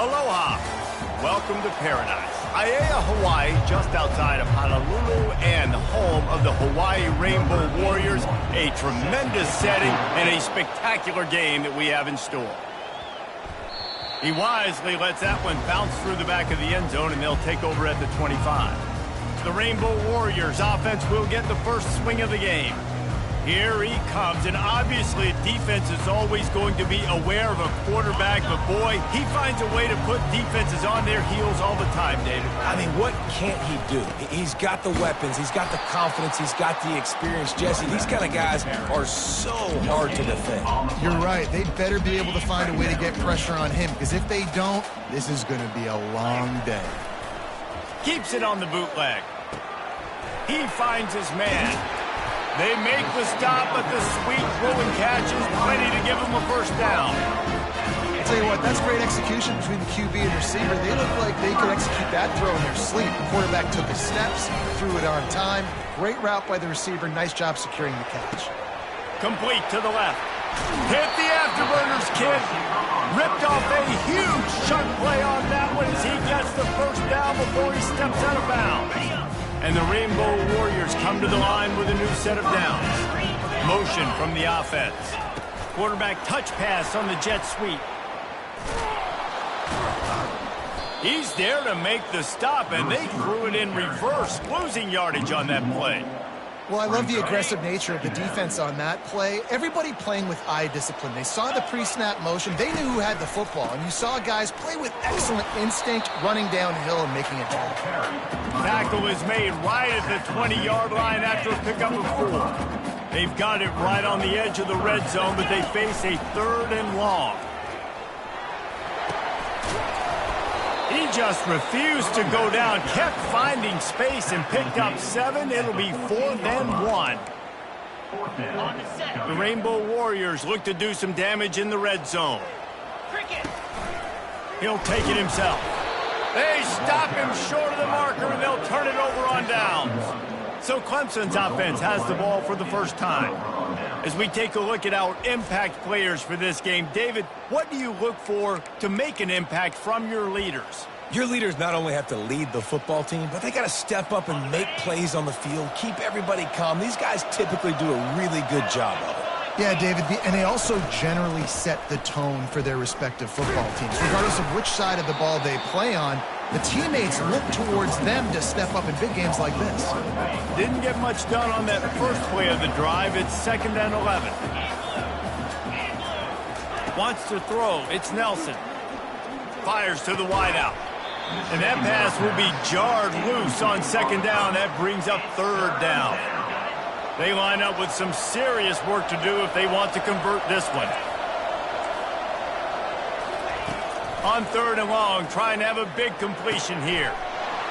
Aloha. Welcome to paradise. Aiea, Hawaii, just outside of Honolulu and the home of the Hawaii Rainbow Warriors. A tremendous setting and a spectacular game that we have in store. He wisely lets that one bounce through the back of the end zone, and they'll take over at the 25. The Rainbow Warriors offense will get the first swing of the game. Here he comes, and obviously defense is always going to be aware of a quarterback, but boy, he finds a way to put defenses on their heels all the time, David. I mean, what can't he do? He's got the weapons, he's got the confidence, he's got the experience. Jesse, these kind of guys are so hard to defend. You're right. They'd better be able to find a way to get pressure on him, because if they don't, this is going to be a long day. Keeps it on the bootleg. He finds his man. They make the stop, but the sweet throwing catch is plenty to give him a first down. I'll tell you what, that's great execution between the QB and receiver. They look like they could execute that throw in their sleep. The quarterback took his steps, threw it on time. Great route by the receiver. Nice job securing the catch. Complete to the left. Hit the afterburners, kid. Ripped off a huge chunk play on that one as he gets the first down before he steps out of bounds. And the Rainbow Warriors come to the line with a new set of downs. Motion from the offense. Quarterback touch pass on the jet sweep. He's there to make the stop, and they threw it in reverse, losing yardage on that play. Well, I love the aggressive nature of the defense on that play. Everybody playing with eye discipline. They saw the pre-snap motion. They knew who had the football. And you saw guys play with excellent instinct, running downhill and making a tackle. Tackle is made right at the 20-yard line after a pickup of 4. They've got it right on the edge of the red zone, but they face a 3rd and long. He just refused to go down, kept finding space and picked up 7. It'll be 4th and 1. The Rainbow Warriors look to do some damage in the red zone. He'll take it himself. They stop him short of the marker, and they'll turn it over on downs. So Clemson's offense has the ball for the first time. As we take a look at our impact players for this game, David, what do you look for to make an impact from your leaders? Your leaders not only have to lead the football team, but they got to step up and make plays on the field, keep everybody calm. These guys typically do a really good job of it. Yeah, David, and they also generally set the tone for their respective football teams. Regardless of which side of the ball they play on, the teammates look towards them to step up in big games like this. Didn't get much done on that first play of the drive. It's 2nd and 11. Wants to throw. It's Nelson. Fires to the wideout. And that pass will be jarred loose on 2nd down. That brings up 3rd down. They line up with some serious work to do if they want to convert this one. On 3rd and long, trying to have a big completion here.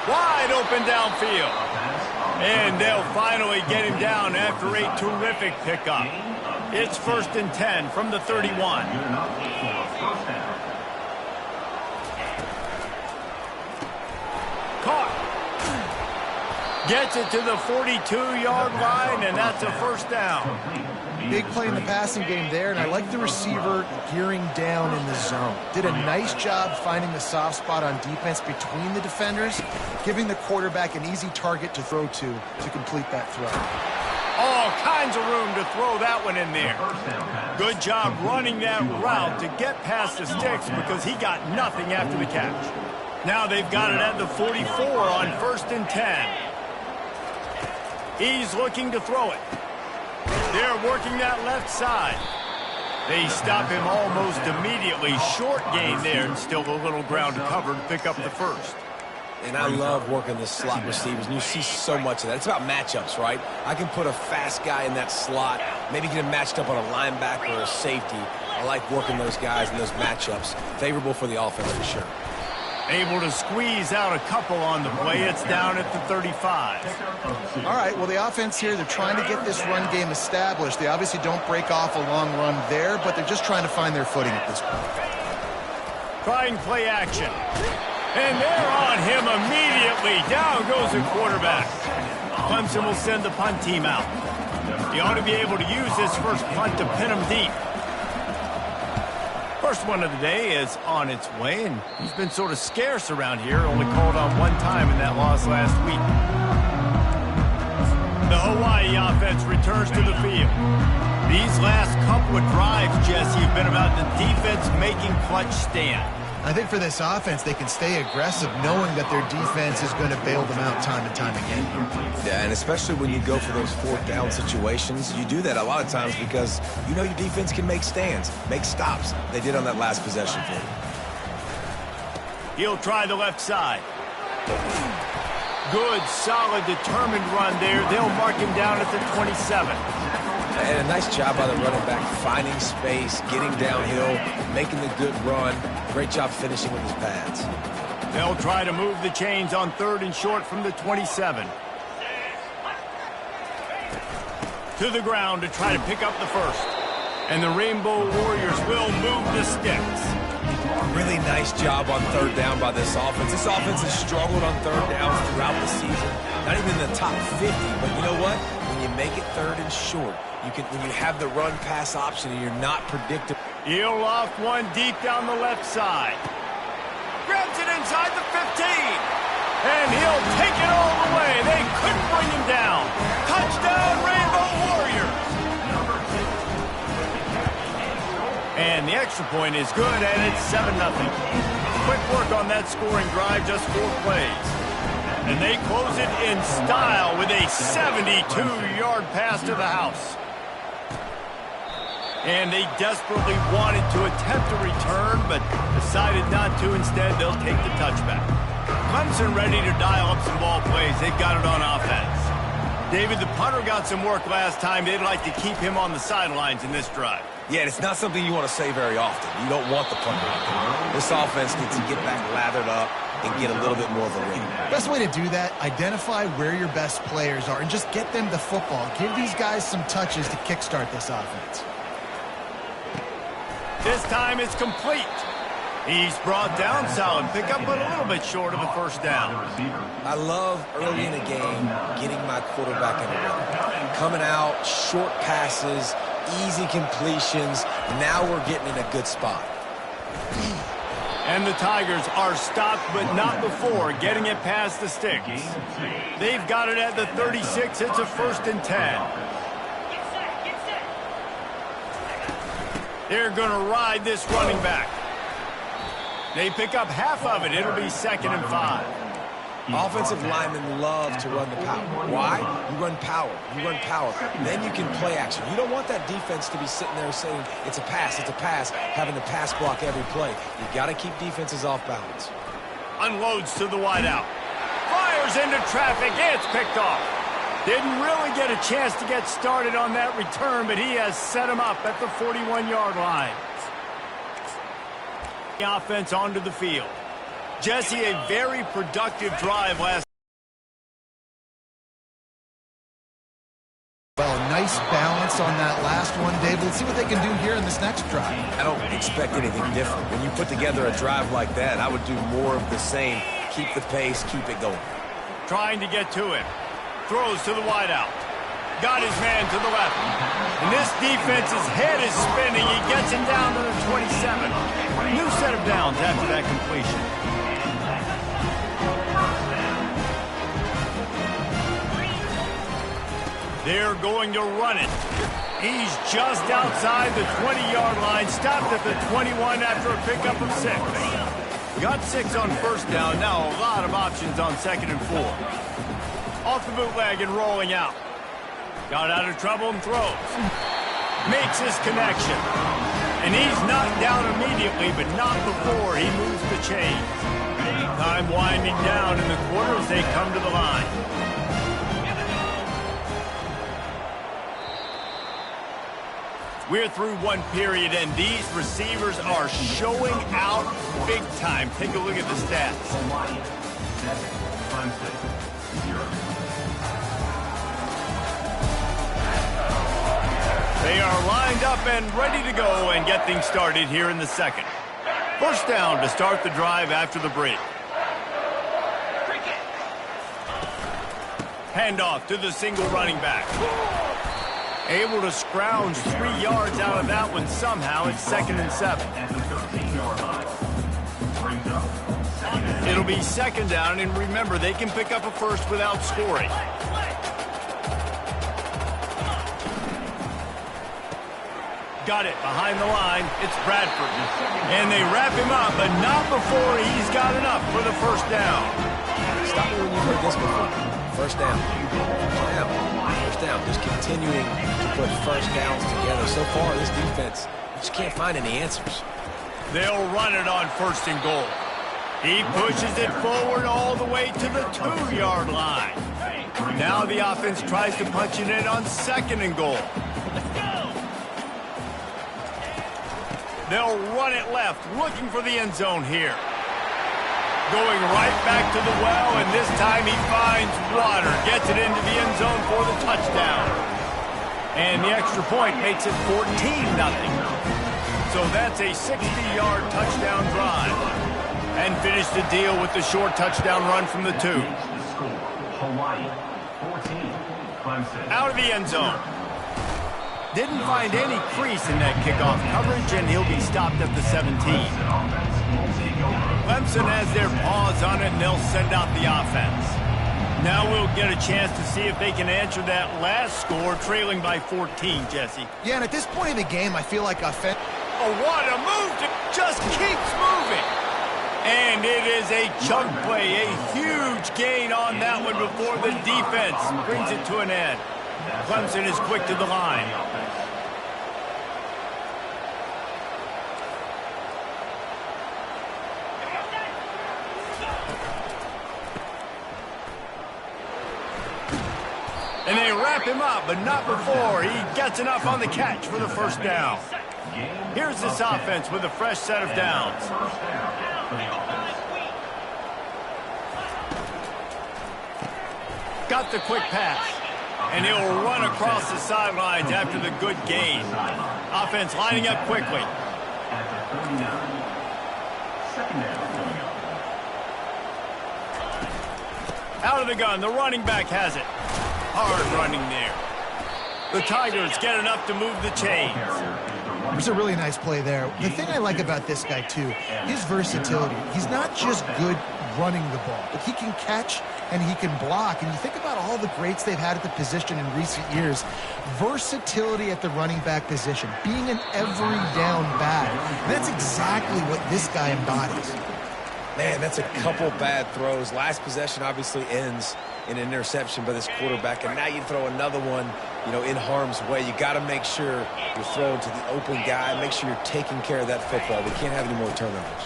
Wide open downfield. And they'll finally get him down after a terrific pickup. It's 1st and 10 from the 31. Caught. Gets it to the 42-yard line, and that's a first down. Big play in the passing game there, and I like the receiver gearing down in the zone. Did a nice job finding the soft spot on defense between the defenders, giving the quarterback an easy target to throw to complete that throw. All kinds of room to throw that one in there. Good job running that route to get past the sticks because he got nothing after the catch. Now they've got it at the 44 on 1st and 10. He's looking to throw it. They're working that left side. They stop him almost immediately. Short gain there, and still a little ground to cover to pick up the first. And I love working the slot receivers, and you see so much of that. It's about matchups, right? I can put a fast guy in that slot, maybe get him matched up on a linebacker or a safety. I like working those guys in those matchups. Favorable for the offense for sure. Able to squeeze out a couple on the play. It's down at the 35. All right, well, the offense here, they're trying to get this run game established. They obviously don't break off a long run there, but they're just trying to find their footing at this point. Trying play action. And they're on him immediately. Down goes the quarterback. Clemson will send the punt team out. He ought to be able to use this first punt to pin him deep. first one of the day is on its way, and he's been sort of scarce around here, only called on one time in that loss last week. The Hawaii offense returns to the field. These last couple of drives, Jesse, have been about the defense making clutch stand. I think for this offense, they can stay aggressive knowing that their defense is going to bail them out time and time again. Yeah, and especially when you go for those fourth down situations, you do that a lot of times because you know your defense can make stands, make stops. They did on that last possession for you. He'll try the left side. Good, solid, determined run there. They'll mark him down at the 27. And a nice job by the running back, finding space, getting downhill, making the good run. Great job finishing with his pads. They'll try to move the chains on 3rd and short from the 27. To the ground to try to pick up the first. And the Rainbow Warriors will move the sticks. Really nice job on 3rd down by this offense. This offense has struggled on 3rd downs throughout the season. Not even in the top 50, but you know what? When you make it 3rd and short, when you have the run-pass option and you're not predictable. He'll loft one deep down the left side. Grabs it inside the 15. And he'll take it all the way. They couldn't bring him down. Touchdown, Rainbow Warriors. And the extra point is good, and it's 7-0. Quick work on that scoring drive, just 4 plays. And they close it in style with a 72-yard pass to the house. And they desperately wanted to attempt a return, but decided not to. Instead, they'll take the touchback. Clemson ready to dial up some ball plays. They've got it on offense. David, the punter got some work last time. They'd like to keep him on the sidelines in this drive. Yeah, it's not something you want to say very often. You don't want the punter out there. This offense needs to get back lathered up and get a little bit more of a win. Best way to do that, identify where your best players are and just get them the football. Give these guys some touches to kickstart this offense. This time it's complete. He's brought down, solid pickup, but a little bit short of the first down. I love early in a game getting my quarterback in a rhythm. Coming out, short passes, easy completions. Now we're getting in a good spot. And the Tigers are stopped, but not before getting it past the sticks. They've got it at the 36. It's a 1st and 10. They're going to ride this running back. They pick up half of it. It'll be 2nd and 5. Offensive linemen love to run the power. Why? You run power. You run power. Then you can play action. You don't want that defense to be sitting there saying, it's a pass, having to pass block every play. You got to keep defenses off balance. Unloads to the wideout. Fires into traffic. It's picked off. Didn't really get a chance to get started on that return, but he has set him up at the 41-yard line. The offense onto the field. Jesse, a very productive drive last. Well, nice balance on that last one, Dave. Let's see what they can do here in this next drive. I don't expect anything different. When you put together a drive like that, I would do more of the same. Keep the pace, keep it going. Trying to get to it. Throws to the wideout. Got his man to the left. And this defense's head is spinning. He gets it down to the 27. New set of downs after that completion. They're going to run it. He's just outside the 20-yard line. Stopped at the 21 after a pickup of 6. Got 6 on 1st down. Now a lot of options on 2nd and 4. Off the bootleg and rolling out. Got out of trouble and throws. Makes his connection. And he's knocked down immediately, but not before he moves the chains. Time winding down in the quarter as they come to the line. We're through one period, and these receivers are showing out big time. Take a look at the stats. They are lined up and ready to go and get things started here in the 2nd. 1st down to start the drive after the break. Handoff to the single running back. Able to scrounge 3 yards out of that one somehow. It's 2nd and 7. It'll be second down, and remember, they can pick up a first without scoring. Got it behind the line. It's Bradford. And they wrap him up, but not before he's got enough for the first down. Stop me when you've heard this before. First down. First down. Just continuing to put first downs together. So far, this defense just can't find any answers. They'll run it on first and goal. He pushes it forward all the way to the 2-yard line. Now the offense tries to punch it in on second and goal. They'll run it left, looking for the end zone here. Going right back to the well, and this time he finds water. Gets it into the end zone for the touchdown. And the extra point makes it 14-0. So that's a 60-yard touchdown drive. And finish the deal with the short touchdown run from the 2. Out of the end zone. Didn't find any crease in that kickoff coverage, and he'll be stopped at the 17. Clemson has their paws on it, and they'll send out the offense. Now we'll get a chance to see if they can answer that last score, trailing by 14, Jesse. Yeah, and at this point in the game, I feel like offense... Oh, what a move! Just keeps moving. And it is a chunk play, a huge gain on that one before the defense brings it to an end. Clemson is quick to the line. And they wrap him up, but not before he gets enough on the catch for the first down. Here's this offense with a fresh set of downs. Got the quick pass. And he'll run across the sidelines after the good gain. Offense lining up quickly. Out of the gun, the running back has it. Hard running there. The Tigers get enough to move the chains. It was a really nice play there. The thing I like about this guy, too, his versatility. He's not just good running the ball, but he can catch and he can block. And you think about all the greats they've had at the position in recent years. Versatility at the running back position, being an every down back. That's exactly what this guy embodies. Man, that's a couple bad throws. Last possession obviously ends in an interception by this quarterback, and now you throw another one, you know, in harm's way. You got to make sure you're throwing to the open guy. Make sure you're taking care of that football. We can't have any more turnovers.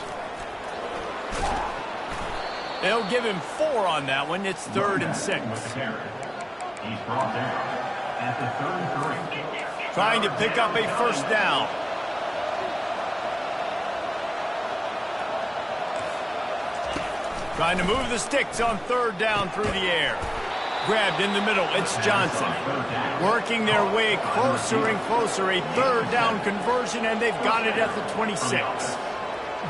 They'll give him 4 on that one. It's 3rd and 6. He's brought down at the 33. Trying to pick up a first down. Trying to move the sticks on 3rd down through the air. Grabbed in the middle. It's Johnson. Working their way closer and closer. A 3rd down conversion, and they've got it at the 26.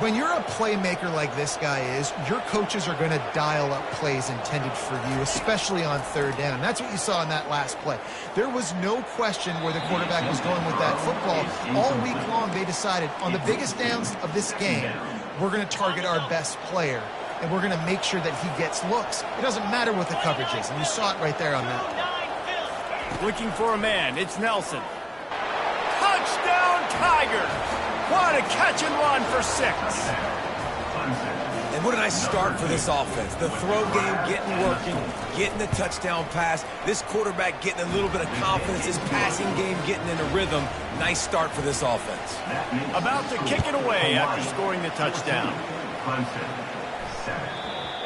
When you're a playmaker like this guy is, your coaches are going to dial up plays intended for you, especially on 3rd down. That's what you saw in that last play. There was no question where the quarterback was going with that football. All week long, they decided on the biggest downs of this game, we're going to target our best player, and we're going to make sure that he gets looks. It doesn't matter what the coverage is, and you saw it right there on that. Looking for a man. It's Nelson. Touchdown, Tigers! What a catch and run for 6. And what a nice start for this offense. The throw game getting working, getting the touchdown pass. This quarterback getting a little bit of confidence. This passing game getting in a rhythm. Nice start for this offense. About to kick it away after scoring the touchdown.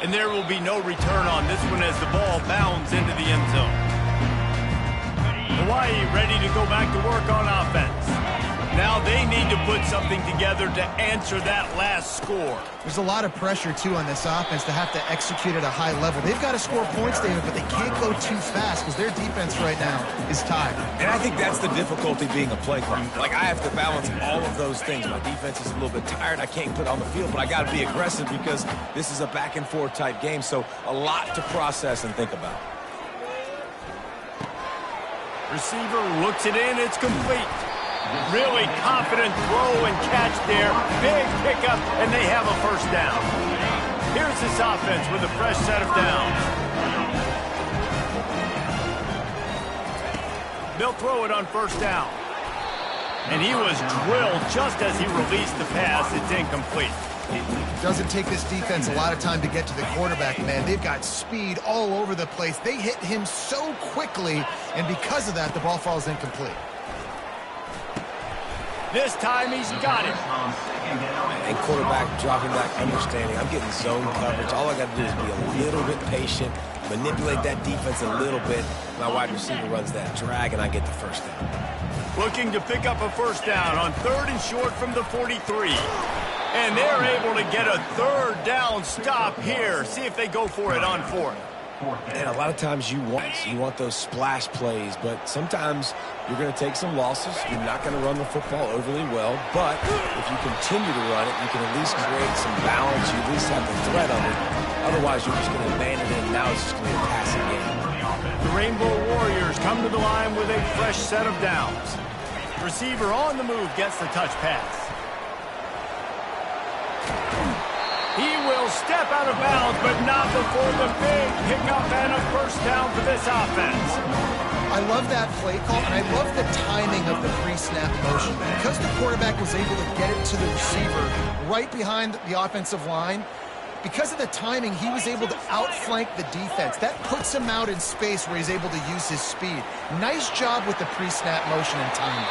And there will be no return on this one as the ball bounds into the end zone. Hawaii ready to go back to work on offense. Now they need to put something together to answer that last score. There's a lot of pressure, too, on this offense to have to execute at a high level. They've got to score points, David, but they can't go too fast because their defense right now is tired. And I think that's the difficulty being a play caller. Like, I have to balance all of those things. My defense is a little bit tired. I can't put it on the field, but I got to be aggressive because this is a back-and-forth type game, so a lot to process and think about. Receiver looks it in. It's complete. Really confident throw and catch there. Big pickup, and they have a first down. Here's this offense with a fresh set of downs. They'll throw it on first down. And he was drilled just as he released the pass. It's incomplete. Doesn't take this defense a lot of time to get to the quarterback, man. They've got speed all over the place. They hit him so quickly, and because of that, the ball falls incomplete. This time he's got it. And quarterback dropping back, understanding. I'm getting zone coverage. All I got to do is be a little bit patient, manipulate that defense a little bit. My wide receiver runs that drag, and I get the first down. Looking to pick up a first down on 3rd and short from the 43. And they're able to get a 3rd down stop here. See if they go for it on 4th. And a lot of times you want those splash plays, but sometimes you're going to take some losses. You're not going to run the football overly well, but if you continue to run it, you can at least create some balance. You at least have the threat of it. Otherwise, you're just going to abandon it, and now it's just going to be a passing game. The Rainbow Warriors come to the line with a fresh set of downs. Receiver on the move gets the touch pass. He will step out of bounds, but not before the big pickup and a first down for this offense. I love that play call, and I love the timing of the pre-snap motion. Because the quarterback was able to get it to the receiver right behind the offensive line, because of the timing, he was able to outflank the defense. That puts him out in space where he's able to use his speed. Nice job with the pre-snap motion and timing.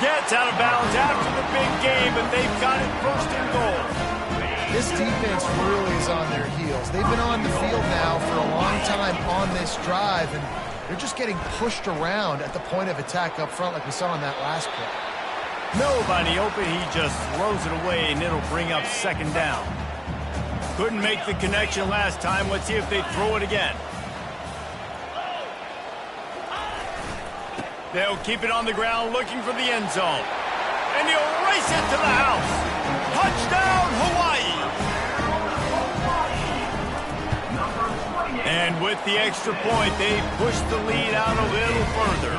Gets out of bounds after the big game, and they've got it 1st and goal. This defense really is on their heels. They've been on the field now for a long time on this drive, and they're just getting pushed around at the point of attack up front like we saw in that last play. Nobody open. He just throws it away, and it'll bring up 2nd down. Couldn't make the connection last time. Let's see if they throw it again. They'll keep it on the ground looking for the end zone. And he'll race it to the house. Touchdown, Hawaii! And with the extra point, they push the lead out a little further.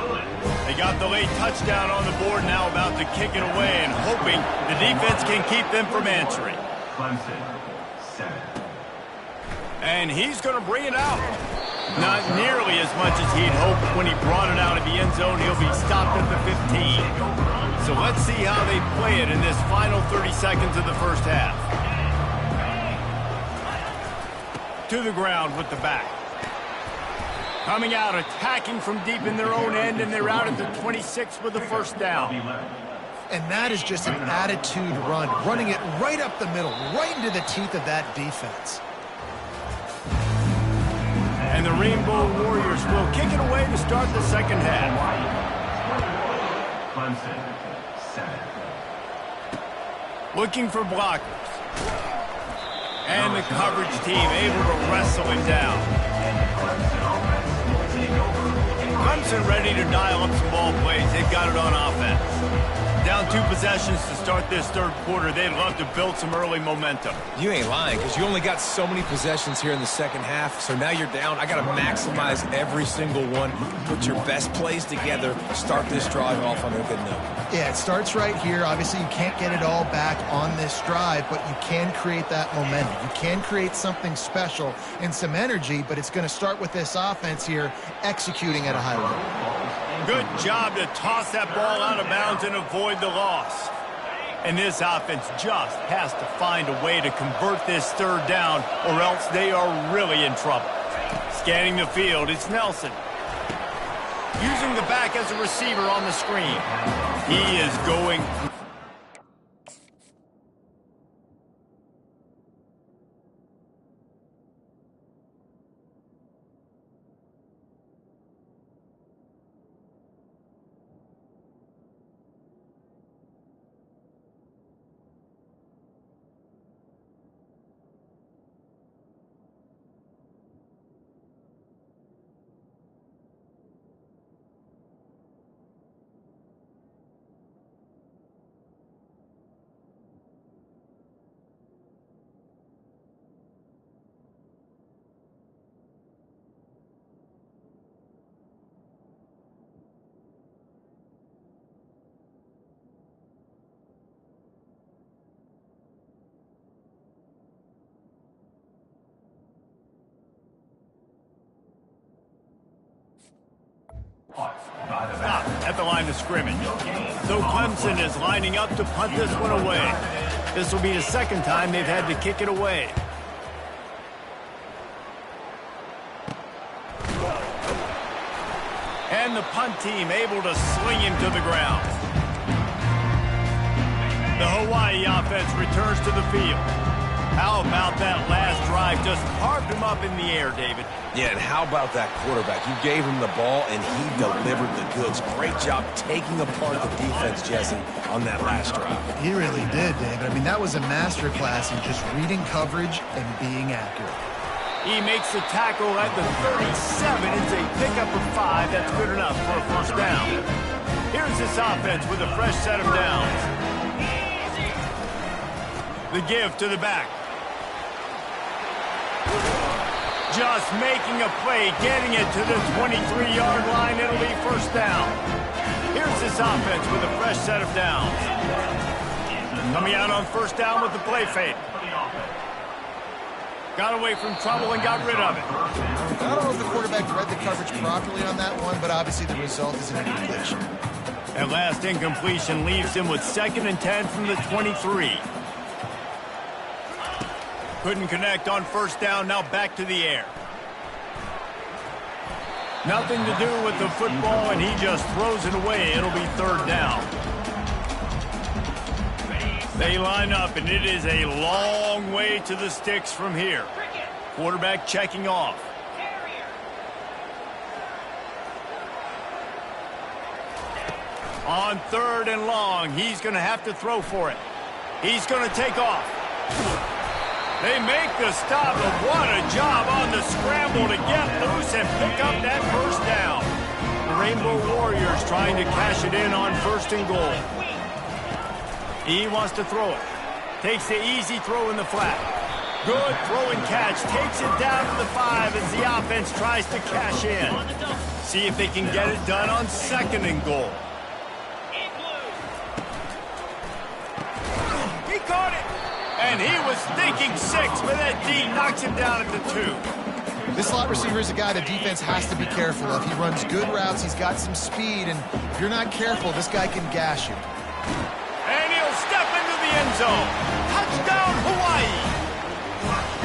They got the late touchdown on the board, now about to kick it away and hoping the defense can keep them from answering. Clemson, 7. And he's going to bring it out. Not nearly as much as he'd hoped when he brought it out of the end zone. He'll be stopped at the 15. So let's see how they play it in this final 30 seconds of the first half. To the ground with the back. Coming out, attacking from deep in their own end, and they're out at the 26 with the first down. And that is just an attitude run, running it right up the middle, right into the teeth of that defense. And the Rainbow Warriors will kick it away to start the second half. Clemson, 7. Looking for blockers. And the coverage team able to wrestle him down. Clemson ready to dial up some ball plays. They've got it on offense. Down 2 possessions to start this 3rd quarter. They'd love to build some early momentum. You ain't lying, because you only got so many possessions here in the second half, so now you're down. I got to maximize every single one. Put your best plays together. Start this drive off on a good note. Yeah, it starts right here. Obviously, you can't get it all back on this drive, but you can create that momentum. You can create something special and some energy, but it's going to start with this offense here executing at a high level. Good job to toss that ball out of bounds and avoid the loss. And this offense just has to find a way to convert this 3rd down, or else they are really in trouble. Scanning the field, it's Nelson. Using the back as a receiver on the screen. He is going Stop at the line of scrimmage. So Clemson is lining up to punt this one away. This will be the second time they've had to kick it away. And the punt team able to sling him to the ground. The Hawaii offense returns to the field. How about that last drive? Just carved him up in the air, David. Yeah, and how about that quarterback? You gave him the ball, and he delivered the goods. Great job taking apart the defense, Jesse, on that last drive. He really did, David. I mean, that was a masterclass in just reading coverage and being accurate. He makes the tackle at the 37. It's a pickup of 5. That's good enough for a first down. Here's this offense with a fresh set of downs. The give to the back. Just making a play, getting it to the 23-yard line. It'll be first down. Here's this offense with a fresh set of downs. Coming out on first down with the play fake. Got away from trouble and got rid of it. I don't know if the quarterback read the coverage properly on that one, but obviously the result is an incompletion. That last incompletion leaves him with 2nd and 10 from the 23. Couldn't connect on first down, now back to the air. Nothing to do with the football, and he just throws it away. It'll be third down. They line up, and it is a long way to the sticks from here. Quarterback checking off. On 3rd and long, he's going to have to throw for it. He's going to take off. They make the stop, but what a job on the scramble to get loose and pick up that first down. The Rainbow Warriors trying to cash it in on 1st and goal. He wants to throw it. Takes the easy throw in the flat. Good throw and catch. Takes it down to the 5 as the offense tries to cash in. See if they can get it done on 2nd and goal. He caught it. And he was thinking 6, but that D knocks him down at the 2. This slot receiver is a guy the defense has to be careful of. He runs good routes, he's got some speed, and if you're not careful, this guy can gash you. And he'll step into the end zone. Touchdown, Hawaii!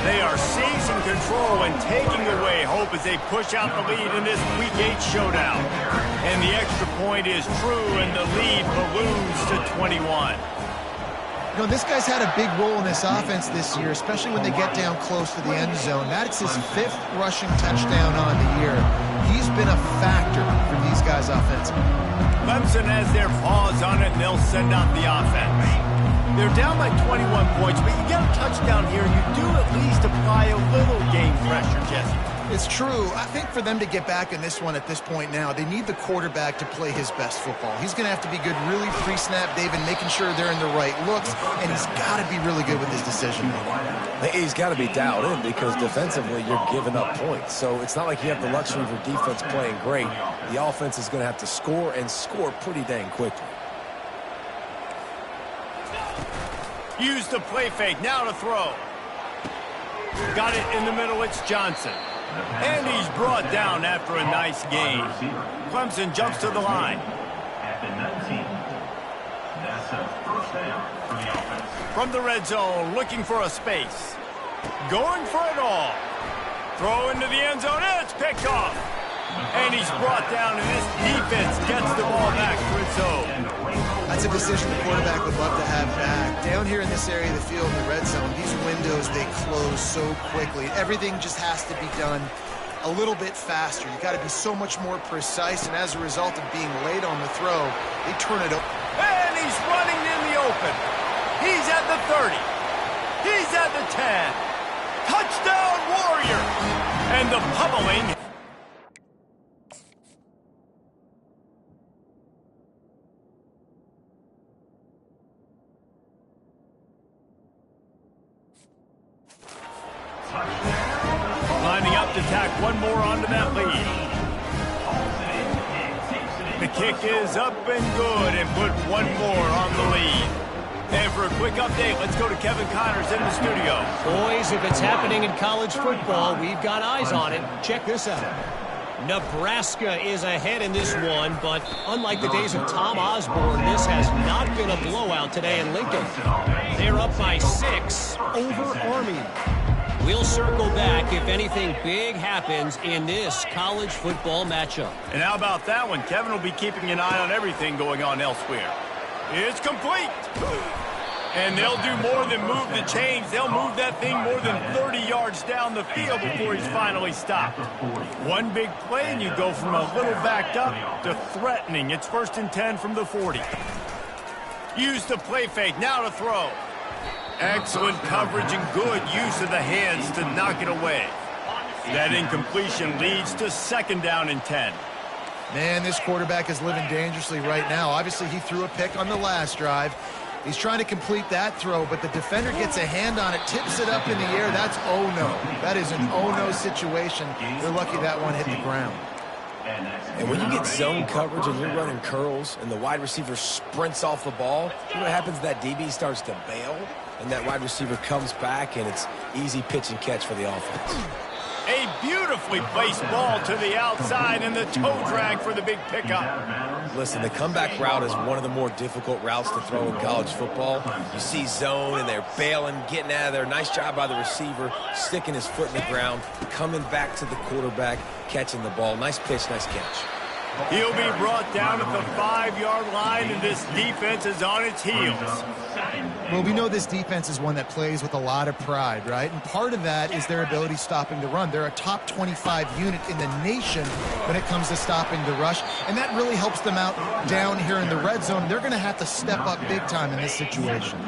They are seizing control and taking away hope as they push out the lead in this Week 8 showdown. And the extra point is true, and the lead balloons to 21. You know, this guy's had a big role in this offense this year, especially when they get down close to the end zone. That's his 5th rushing touchdown on the year. He's been a factor for these guys offensively. Clemson has their paws on it, and they'll send out the offense. They're down by 21 points, but you get a touchdown here, you do at least apply a little game pressure, Jesse. It's true. I think for them to get back in this one at this point now, they need the quarterback to play his best football. He's going to have to be good really pre-snap, David, making sure they're in the right looks, and he's got to be really good with his decision making. He's got to be dialed in because defensively you're giving up points. So it's not like you have the luxury for defense playing great. The offense is going to have to score and score pretty dang quickly. Use the play fake, now to throw. Got it in the middle, it's Johnson. And he's brought down after a nice gain. Clemson jumps to the line. At the 19. That's a first down for the offense. From the red zone, looking for a space. Going for it all. Throw into the end zone, and it's picked off. And he's brought down, and this defense gets the ball back for its own. That's a decision the quarterback would love to have back. Down here in this area of the field in the red zone, these windows, they close so quickly. Everything just has to be done a little bit faster. You've got to be so much more precise, and as a result of being late on the throw, they turn it over. And he's running in the open. He's at the 30. He's at the 10. Touchdown, Warriors! And the pummeling. Lining up to tack one more onto that lead. The kick is up and good and put one more on the lead. And for a quick update, let's go to Kevin Connors in the studio. Boys, if it's happening in college football, we've got eyes on it. Check this out. Nebraska is ahead in this one, but unlike the days of Tom Osborne, this has not been a blowout today in Lincoln. They're up by 6 over Army. We'll circle back if anything big happens in this college football matchup. And how about that one? Kevin will be keeping an eye on everything going on elsewhere. It's complete. And they'll do more than move the chains. They'll move that thing more than 30 yards down the field before he's finally stopped. One big play, and you go from a little backed up to threatening. It's 1st and 10 from the 40. Use the play fake. Now to throw. Excellent coverage and good use of the hands to knock it away. That incompletion leads to 2nd down and 10. Man, this quarterback is living dangerously right now. Obviously, he threw a pick on the last drive. He's trying to complete that throw, but the defender gets a hand on it, tips it up in the air. That's oh-no. That is an oh-no situation. They're lucky that one hit the ground. And when you get zone coverage and you're running curls and the wide receiver sprints off the ball, you know what happens? That DB starts to bail, and that wide receiver comes back, and it's easy pitch and catch for the offense. A beautifully placed ball to the outside and the toe drag for the big pickup. Listen, the comeback route is one of the more difficult routes to throw in college football. You see zone, and they're bailing, getting out of there. Nice job by the receiver, sticking his foot in the ground, coming back to the quarterback, catching the ball. Nice pitch, nice catch. He'll be brought down at the 5-yard line, and this defense is on its heels. Well, we know this defense is one that plays with a lot of pride, right? And part of that is their ability stopping the run. They're a top 25 unit in the nation when it comes to stopping the rush, and that really helps them out down here in the red zone. They're going to have to step up big time in this situation.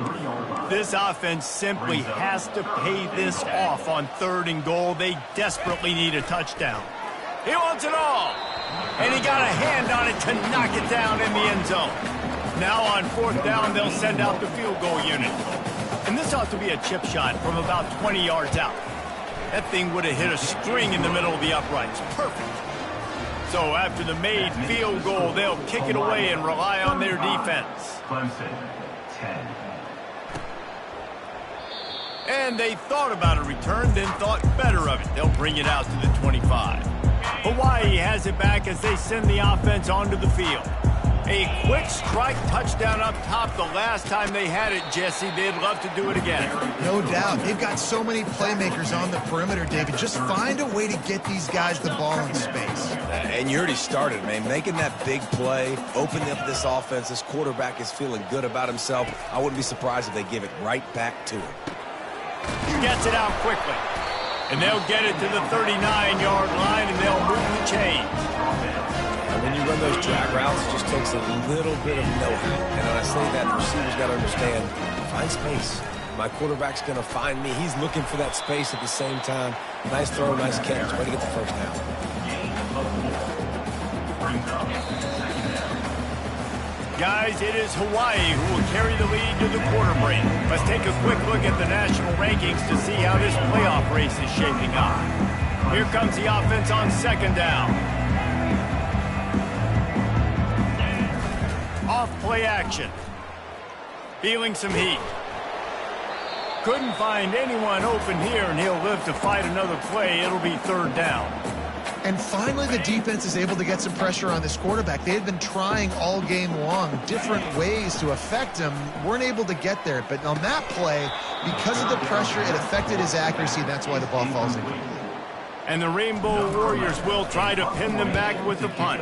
This offense simply has to pay this off on 3rd and goal. They desperately need a touchdown. He wants it all. And he got a hand on it to knock it down in the end zone. Now on 4th down, they'll send out the field goal unit. And this ought to be a chip shot from about 20 yards out. That thing would have hit a string in the middle of the uprights. Perfect. So after the made field goal, they'll kick it away and rely on their defense. Clemson, 10. And they thought about a return, then thought better of it. They'll bring it out to the 25. Hawaii has it back as they send the offense onto the field. A quick strike touchdown up top the last time they had it, Jesse. They'd love to do it again. No doubt. They've got so many playmakers on the perimeter, David. Just find a way to get these guys the ball in space. And you already started, man. Making that big play, opening up this offense. This quarterback is feeling good about himself. I wouldn't be surprised if they give it right back to him. He gets it out quickly. And they'll get it to the 39-yard line, and they'll move the chains. And when you run those drag routes, it just takes a little bit of know-how. And when I say that, the receiver's got to understand, find space. My quarterback's going to find me. He's looking for that space at the same time. Nice throw, nice catch. Way to get the 1st down. Guys, it is Hawaii who will carry the lead to the quarter break. Let's take a quick look at the national rankings to see how this playoff race is shaping up. Here comes the offense on 2nd down. Off play action. Feeling some heat. Couldn't find anyone open here, and he'll live to fight another play. It'll be 3rd down. And finally, the defense is able to get some pressure on this quarterback. They had been trying all game long different ways to affect him. Weren't able to get there. But on that play, because of the pressure, it affected his accuracy. That's why the ball falls in. And the Rainbow Warriors will try to pin them back with the punt.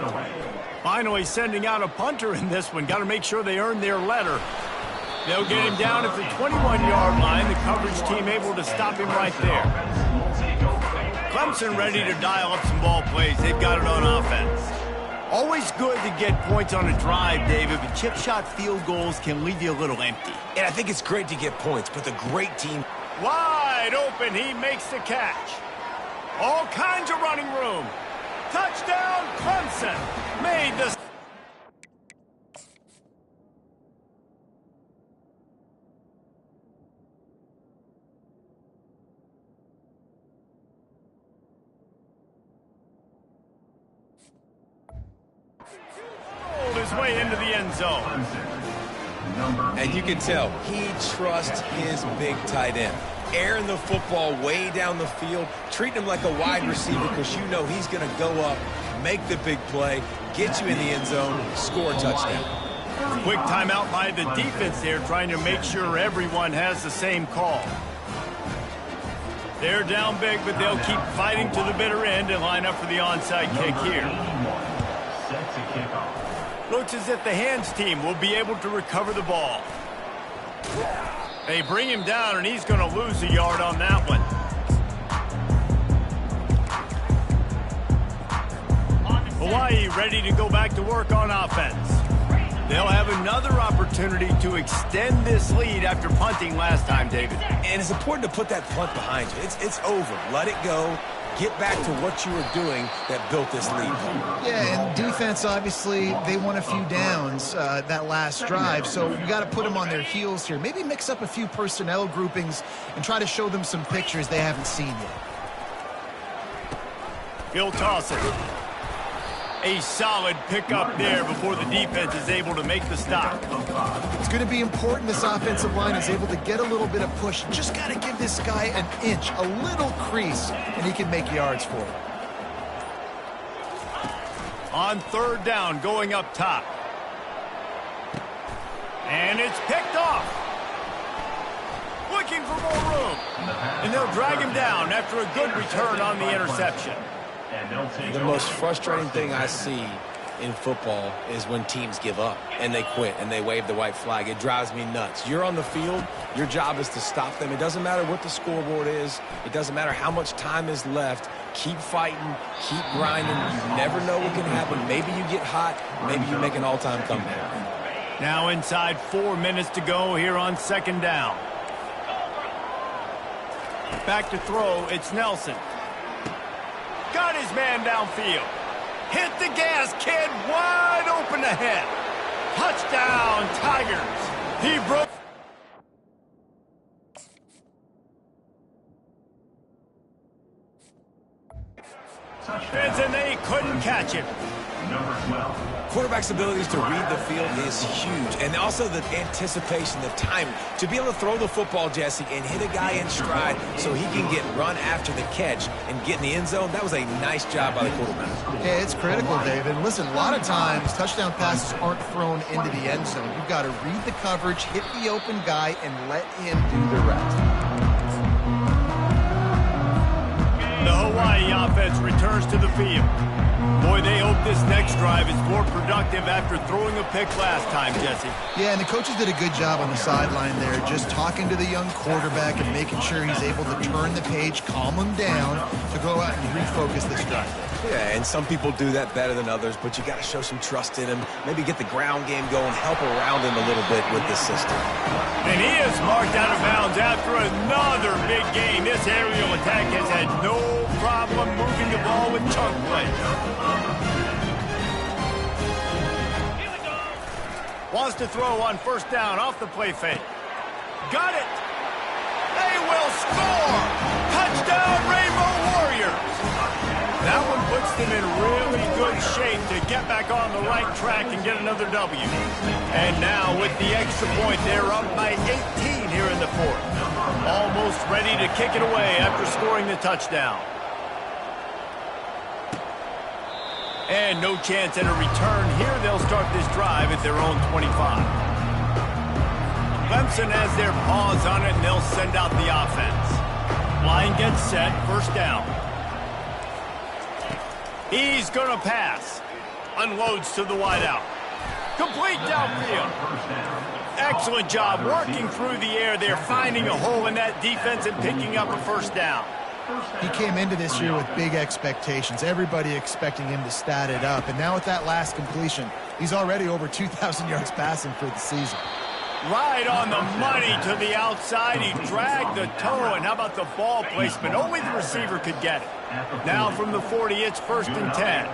Finally sending out a punter in this one. Got to make sure they earn their letter. They'll get him down at the 21-yard line. The coverage team able to stop him right there. Clemson ready to dial up some ball plays. They've got it on offense. Always good to get points on a drive, David, but chip shot field goals can leave you a little empty. And I think it's great to get points, but the great team... Wide open, he makes the catch. All kinds of running room. Touchdown, Clemson. Made the... his way into the end zone. And you can tell he trusts his big tight end. airing the football way down the field, treating him like a wide receiver because you know he's going to go up, make the big play, get you in the end zone, score a touchdown. Quick timeout by the defense there, trying to make sure everyone has the same call. They're down big, but they'll keep fighting to the bitter end and line up for the onside kick here. Looks as if the hands team will be able to recover the ball. They bring him down, and he's going to lose a yard on that one. Hawaii ready to go back to work on offense. They'll have another opportunity to extend this lead after punting last time, David. And it's important to put that punt behind you. It's over. Let it go. Get back to what you were doing that built this lead. Yeah, and defense, obviously, they won a few downs that last drive, so you got to put them on their heels here. Maybe mix up a few personnel groupings and try to show them some pictures they haven't seen yet. He'll toss it. A solid pickup there before the defense is able to make the stop. It's going to be important this offensive line is able to get a little bit of push. Just got to give this guy an inch, a little crease, and he can make yards for it. On third down, going up top. And it's picked off. Looking for more room. And they'll drag him down after a good return on the interception. The most frustrating thing I see in football is when teams give up and they quit and they wave the white flag. It drives me nuts. You're on the field. Your job is to stop them. It doesn't matter what the scoreboard is. It doesn't matter how much time is left. Keep fighting. Keep grinding. You never know what can happen. Maybe you get hot. Maybe you make an all-time comeback. Now inside 4 minutes to go here on second down. Back to throw. It's Nelson. Got his man downfield. Hit the gas, kid. Wide open ahead. Touchdown, Tigers. He broke. And they couldn't catch him. Number 12. Quarterback's abilities to read the field is huge. And also the anticipation, the timing. To be able to throw the football, Jesse, and hit a guy in stride so he can get run after the catch and get in the end zone, that was a nice job by the quarterback. Yeah, it's critical, David. Listen, a lot of times touchdown passes aren't thrown into the end zone. You've got to read the coverage, hit the open guy, and let him do the rest. The Hawaii offense returns to the field. Boy, they hope this next drive is more productive after throwing a pick last time, Jesse. Yeah, and the coaches did a good job on the sideline there, just talking to the young quarterback and making sure he's able to turn the page, calm him down to go out and refocus this drive. Yeah, and some people do that better than others, but you got to show some trust in him. Maybe get the ground game going, help around him a little bit with this system. And he is marked out of bounds after another big game. This aerial attack has had no problem moving the ball with chunk plays. Wants to throw on first down off the play fake. Got it. They will score. Touchdown, Rainbow Warriors. That one puts them in really good shape to get back on the right track and get another W. And now with the extra point, they're up by 18 here in the fourth. Almost ready to kick it away after scoring the touchdown. And no chance at a return here. They'll start this drive at their own 25. Clemson has their paws on it, and they'll send out the offense. Line gets set, first down. He's going to pass. Unloads to the wideout. Complete downfield. Excellent job working through the air there, finding a hole in that defense and picking up a first down. He came into this year with big expectations. Everybody expecting him to stat it up. And now with that last completion, he's already over 2,000 yards passing for the season. Right on the money to the outside. He dragged the toe. And how about the ball placement? Only the receiver could get it. Now from the 40, it's first and 10.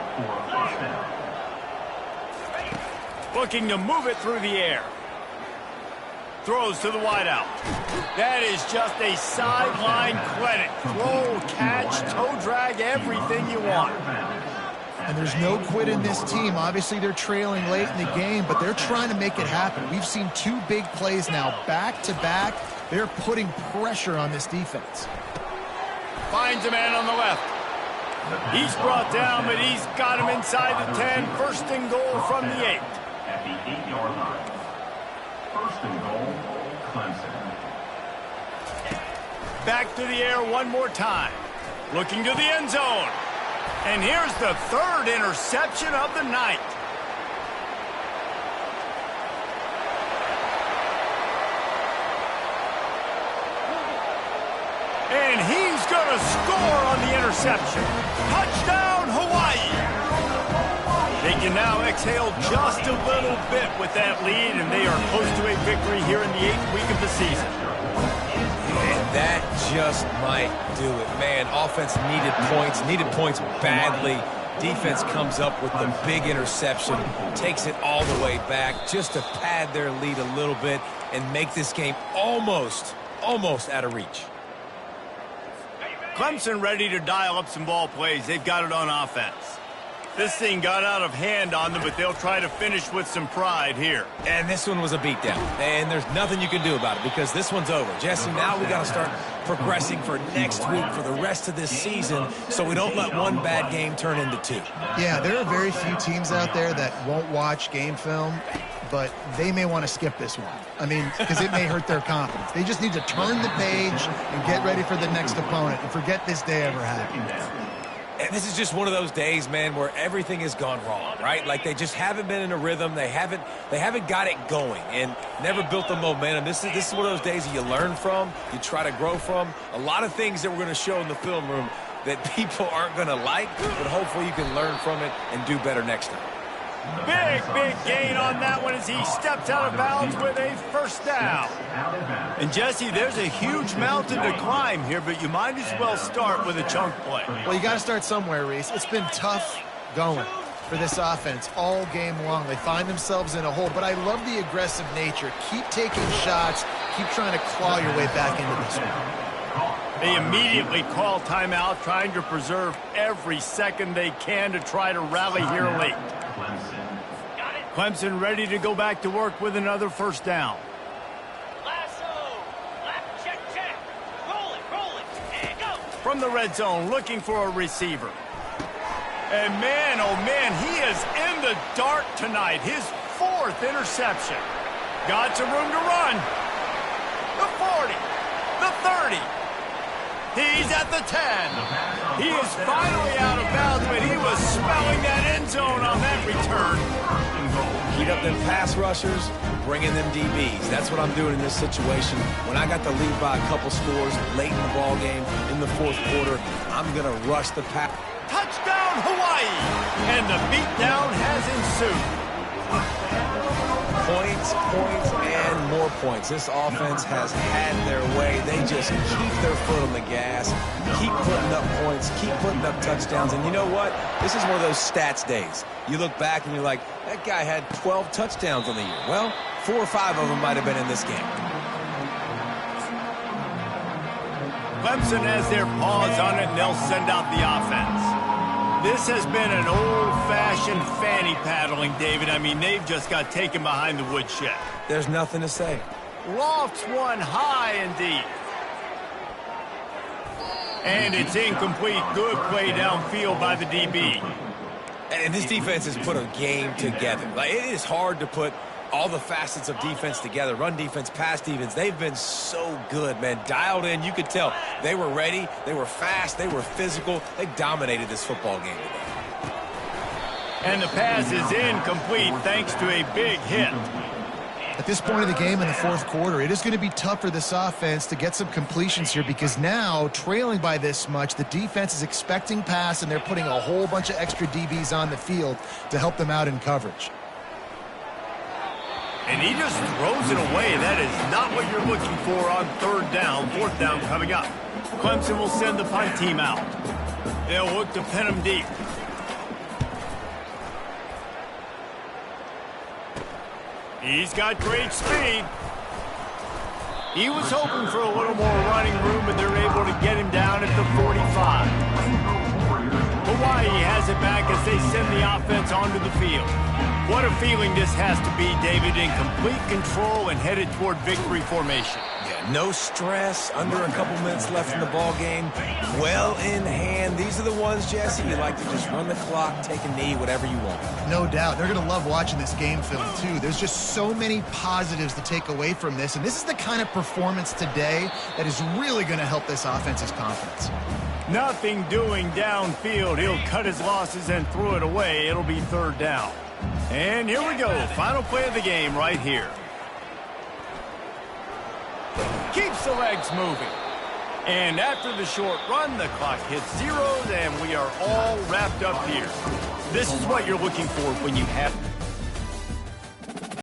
Looking to move it through the air. Throws to the wideout. That is just a sideline clinic. Throw, catch, toe drag, everything you want. And there's no quit in this team. Obviously, they're trailing late in the game, but they're trying to make it happen. We've seen two big plays now, back-to-back, They're putting pressure on this defense. Finds a man on the left. He's brought down, but he's got him inside the 10. First and goal from the 8. At the 8-yard line. First and goal, Clemson. Back to the air one more time. Looking to the end zone. And here's the third interception of the night. And he's going to score on the interception. Touchdown, Hawaii. They can now exhale just a little bit with that lead, and they are close to a victory here in the 8th week of the season. And that just might do it. Man, offense needed points badly. Defense comes up with the big interception, takes it all the way back just to pad their lead a little bit and make this game almost out of reach. Clemson ready to dial up some ball plays. They've got it on offense. This thing got out of hand on them, but they'll try to finish with some pride here. And this one was a beatdown. And there's nothing you can do about it because this one's over. Jesse, now we got to start progressing for next week, for the rest of this season, so we don't let one bad game turn into 2. Yeah, there are very few teams out there that won't watch game film, but they may want to skip this one. I mean, because it may hurt their confidence. They just need to turn the page and get ready for the next opponent and forget this day ever happened. And this is just one of those days, man, where everything has gone wrong, right? Like they just haven't been in a rhythm. They haven't got it going and never built the momentum. This is one of those days that you learn from, you try to grow from. A lot of things that we're going to show in the film room that people aren't going to like, but hopefully you can learn from it and do better next time. Big gain on that one as he steps out of bounds with a first down. And, Jesse, there's a huge mountain to climb here, but you might as well start with a chunk play. Well, you got to start somewhere, Reese. It's been tough going for this offense all game long. They find themselves in a hole, but I love the aggressive nature. Keep taking shots. Keep trying to claw your way back into this one. They immediately call timeout, trying to preserve every second they can to try to rally here late. Clemson ready to go back to work with another first down. Check. Roll it. And go. From the red zone, looking for a receiver. And man, oh man, he is in the dark tonight. His 4th interception. Got some room to run. The 40, the 30. He's at the 10. He is finally out of bounds, but he was smelling that end zone on that return. Heat up them pass rushers, bring in them DBs. That's what I'm doing in this situation. When I got the lead by a couple scores late in the ball game in the 4th quarter, I'm going to rush the pass. Touchdown, Hawaii! And the beatdown has ensued. Points, and more points. This offense has had their way. They just keep their foot on the gas, keep putting up points, keep putting up touchdowns. And you know what? This is one of those stats days. You look back and you're like, that guy had 12 touchdowns on the year. Well, 4 or 5 of them might have been in this game. Clemson has their paws on it, and they'll send out the offense. This has been an old-fashioned fanny paddling, David. I mean, they've just got taken behind the woodshed. There's nothing to say. Lofts one high and deep. And it's incomplete. Good play downfield by the DB. And this defense has put a game together. Like, it is hard to put all the facets of defense together. Run defense, pass defense. They've been so good, man. Dialed in. You could tell they were ready. They were fast. They were physical. They dominated this football game today. And the pass is incomplete thanks to a big hit. At this point of the game in the 4th quarter, it is going to be tough for this offense to get some completions here because now, trailing by this much, the defense is expecting pass, and they're putting a whole bunch of extra DBs on the field to help them out in coverage. And he just throws it away. That is not what you're looking for on 3rd down. 4th down coming up. Clemson will send the punt team out. They'll look to pin him deep. He's got great speed. He was hoping for a little more running room, but they're able to get him down at the 45. Hawaii has it back as they send the offense onto the field. What a feeling this has to be, David, in complete control and headed toward victory formation. Yeah, No stress, under a couple minutes left in the ball game. Well in hand. These are the ones, Jesse, you like to just run the clock, take a knee, whatever you want. No doubt. They're going to love watching this game film, too. There's just so many positives to take away from this, and this is the kind of performance today that is really going to help this offense's confidence. Nothing doing downfield. He'll cut his losses and throw it away. It'll be third down. And here we go. Final play of the game right here. Keeps the legs moving. And after the short run, the clock hits zeros, and we are all wrapped up here. This is what you're looking for when you have